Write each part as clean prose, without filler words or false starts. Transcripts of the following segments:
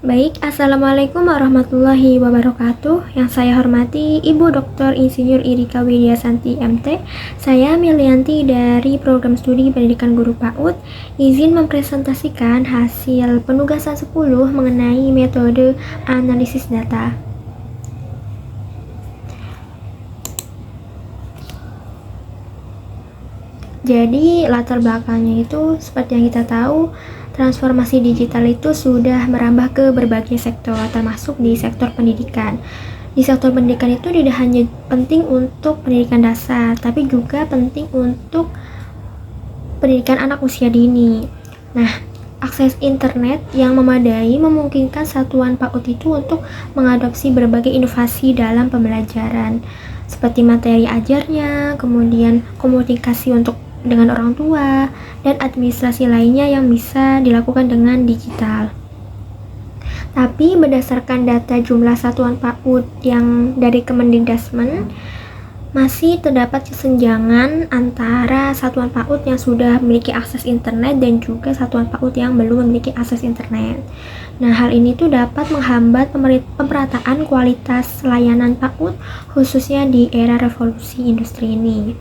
Baik, Assalamualaikum warahmatullahi wabarakatuh. Yang saya hormati Ibu Dr. Insinyur Irika Widyasanti MT. Saya Milianti dari Program Studi Pendidikan Guru PAUD. Izin mempresentasikan hasil penugasan 10 mengenai metode analisis data. Jadi latar belakangnya itu seperti yang kita tahu, transformasi digital itu sudah merambah ke berbagai sektor, termasuk di sektor pendidikan. Di sektor pendidikan itu tidak hanya penting untuk pendidikan dasar, tapi juga penting untuk pendidikan anak usia dini. Nah, akses internet yang memadai memungkinkan satuan PAUD itu untuk mengadopsi berbagai inovasi dalam pembelajaran, seperti materi ajarnya, kemudian komunikasi dengan orang tua, dan administrasi lainnya yang bisa dilakukan dengan digital. Tapi berdasarkan data jumlah satuan PAUD yang dari Kemendikbudristek, masih terdapat kesenjangan antara satuan PAUD yang sudah memiliki akses internet dan juga satuan PAUD yang belum memiliki akses internet. Nah, hal ini tuh dapat menghambat pemerataan kualitas layanan PAUD khususnya di era revolusi industri ini.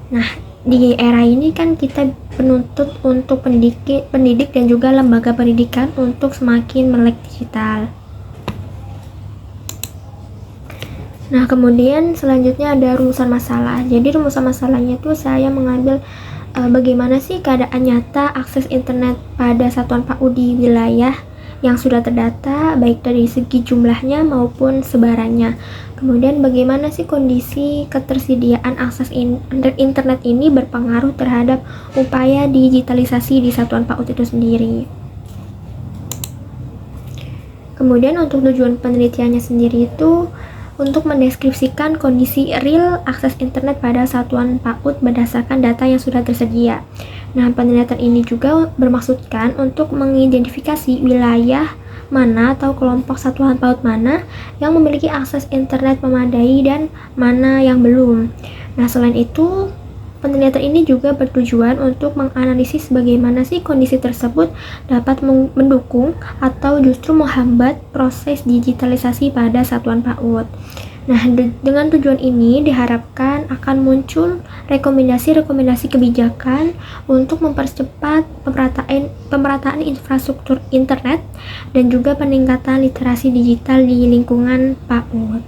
Nah, di era ini kan kita penuntut untuk pendidik dan juga lembaga pendidikan untuk semakin melek digital. Nah, kemudian selanjutnya ada rumusan masalah. Jadi rumusan masalahnya itu saya mengambil bagaimana sih keadaan nyata akses internet pada satuan PAUD di wilayah yang sudah terdata, baik dari segi jumlahnya maupun sebarannya. Kemudian bagaimana sih kondisi ketersediaan akses internet ini berpengaruh terhadap upaya digitalisasi di satuan PAUD itu sendiri. Kemudian untuk tujuan penelitiannya sendiri itu untuk mendeskripsikan kondisi real akses internet pada satuan PAUD berdasarkan data yang sudah tersedia. Nah, penelitian ini juga bermaksudkan untuk mengidentifikasi wilayah mana atau kelompok satuan PAUD mana yang memiliki akses internet memadai dan mana yang belum. Nah, selain itu, penelitian ini juga bertujuan untuk menganalisis bagaimana sih kondisi tersebut dapat mendukung atau justru menghambat proses digitalisasi pada satuan PAUD. Nah, dengan tujuan ini diharapkan akan muncul rekomendasi-rekomendasi kebijakan untuk mempercepat pemerataan infrastruktur internet dan juga peningkatan literasi digital di lingkungan PAUD.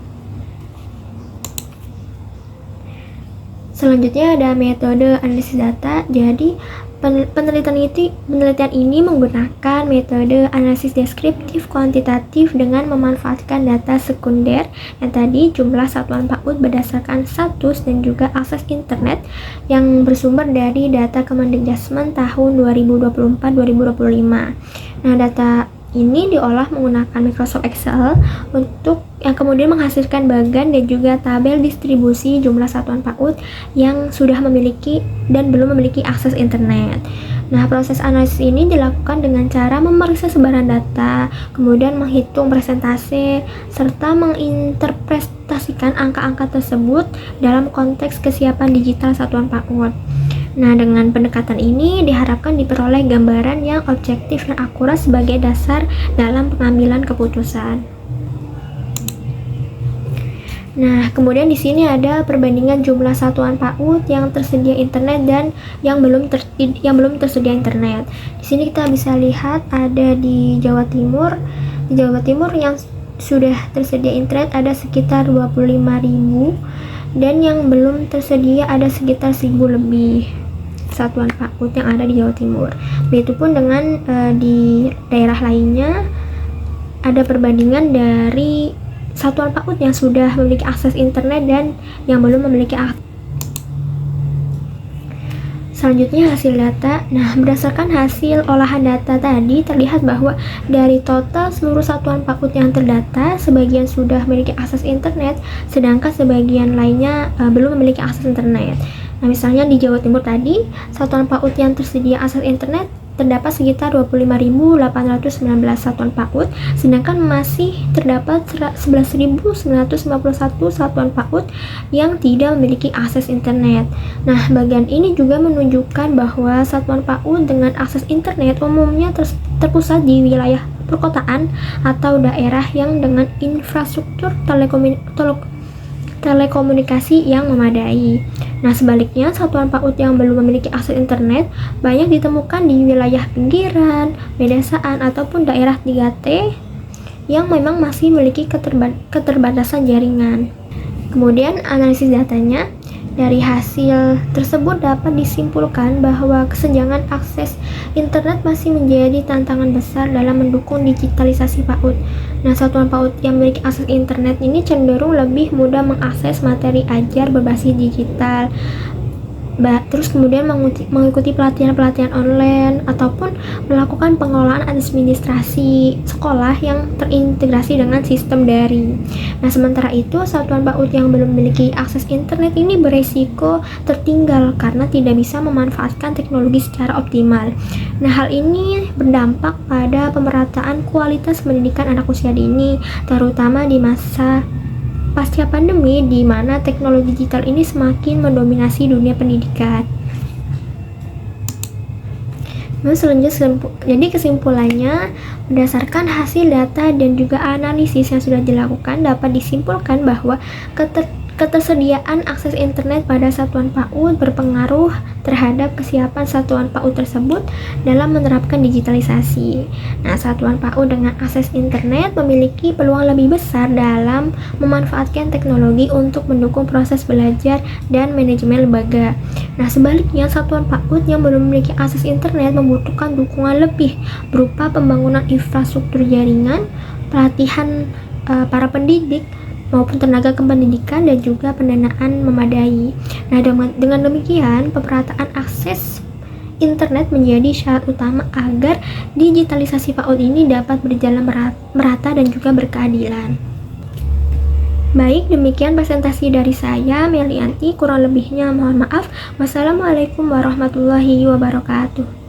Selanjutnya ada metode analisis data. Jadi penelitian ini menggunakan metode analisis deskriptif kuantitatif dengan memanfaatkan data sekunder yang tadi jumlah satuan PAUD berdasarkan status dan juga akses internet yang bersumber dari data Kemendikbudristek tahun 2024-2025. Nah, data ini diolah menggunakan Microsoft Excel untuk yang kemudian menghasilkan bagan dan juga tabel distribusi jumlah satuan PAUD yang sudah memiliki dan belum memiliki akses internet. Nah, proses analisis ini dilakukan dengan cara memeriksa sebaran data, kemudian menghitung persentase, serta menginterpretasikan angka-angka tersebut dalam konteks kesiapan digital satuan PAUD. Nah, dengan pendekatan ini diharapkan diperoleh gambaran yang objektif dan akurat sebagai dasar dalam pengambilan keputusan. Nah, kemudian di sini ada perbandingan jumlah satuan PAUD yang tersedia internet dan yang belum tersedia internet. Di sini kita bisa lihat ada di Jawa Timur. Di Jawa Timur yang sudah tersedia internet ada sekitar 25.000 dan yang belum tersedia ada sekitar 1.000 lebih satuan PAUD yang ada di Jawa Timur. Begitupun dengan di daerah lainnya ada perbandingan dari satuan PAUD yang sudah memiliki akses internet dan yang belum memiliki akses. Selanjutnya hasil data. Nah, berdasarkan hasil olahan data tadi terlihat bahwa dari total seluruh satuan PAUD yang terdata, sebagian sudah memiliki akses internet, sedangkan sebagian lainnya belum memiliki akses internet. Nah, misalnya di Jawa Timur tadi, satuan PAUD yang tersedia akses internet terdapat sekitar 25.819 satuan PAUD, sedangkan masih terdapat 11.951 satuan PAUD yang tidak memiliki akses internet. Nah, bagian ini juga menunjukkan bahwa satuan PAUD dengan akses internet umumnya terpusat di wilayah perkotaan atau daerah yang dengan infrastruktur telekomunikasi yang memadai. Nah, sebaliknya, satuan PAUD yang belum memiliki akses internet banyak ditemukan di wilayah pinggiran, pedesaan, ataupun daerah 3T yang memang masih memiliki keterbatasan jaringan. Kemudian, analisis datanya. Dari hasil tersebut dapat disimpulkan bahwa kesenjangan akses internet masih menjadi tantangan besar dalam mendukung digitalisasi PAUD. Nah, satuan PAUD yang memiliki akses internet ini cenderung lebih mudah mengakses materi ajar berbasis digital, terus kemudian mengikuti pelatihan-pelatihan online ataupun melakukan pengelolaan administrasi sekolah yang terintegrasi dengan sistem daring. Nah, sementara itu satuan PAUD yang belum memiliki akses internet ini beresiko tertinggal karena tidak bisa memanfaatkan teknologi secara optimal. Nah, hal ini berdampak pada pemerataan kualitas pendidikan anak usia dini, terutama di masa pasca pandemi di mana teknologi digital ini semakin mendominasi dunia pendidikan. Jadi kesimpulannya, berdasarkan hasil data dan juga analisis yang sudah dilakukan dapat disimpulkan bahwa ketersediaan akses internet pada satuan PAUD berpengaruh terhadap kesiapan satuan PAUD tersebut dalam menerapkan digitalisasi. Nah, satuan PAUD dengan akses internet memiliki peluang lebih besar dalam memanfaatkan teknologi untuk mendukung proses belajar dan manajemen lembaga. Nah, sebaliknya satuan PAUD yang belum memiliki akses internet membutuhkan dukungan lebih berupa pembangunan infrastruktur jaringan, pelatihan para pendidik, maupun tenaga kependidikan dan juga pendanaan memadai. Nah, dengan demikian pemerataan akses internet menjadi syarat utama agar digitalisasi PAUD ini dapat berjalan merata dan juga berkeadilan. Baik, demikian presentasi dari saya, Melianti. Kurang lebihnya mohon maaf. Wassalamualaikum warahmatullahi wabarakatuh.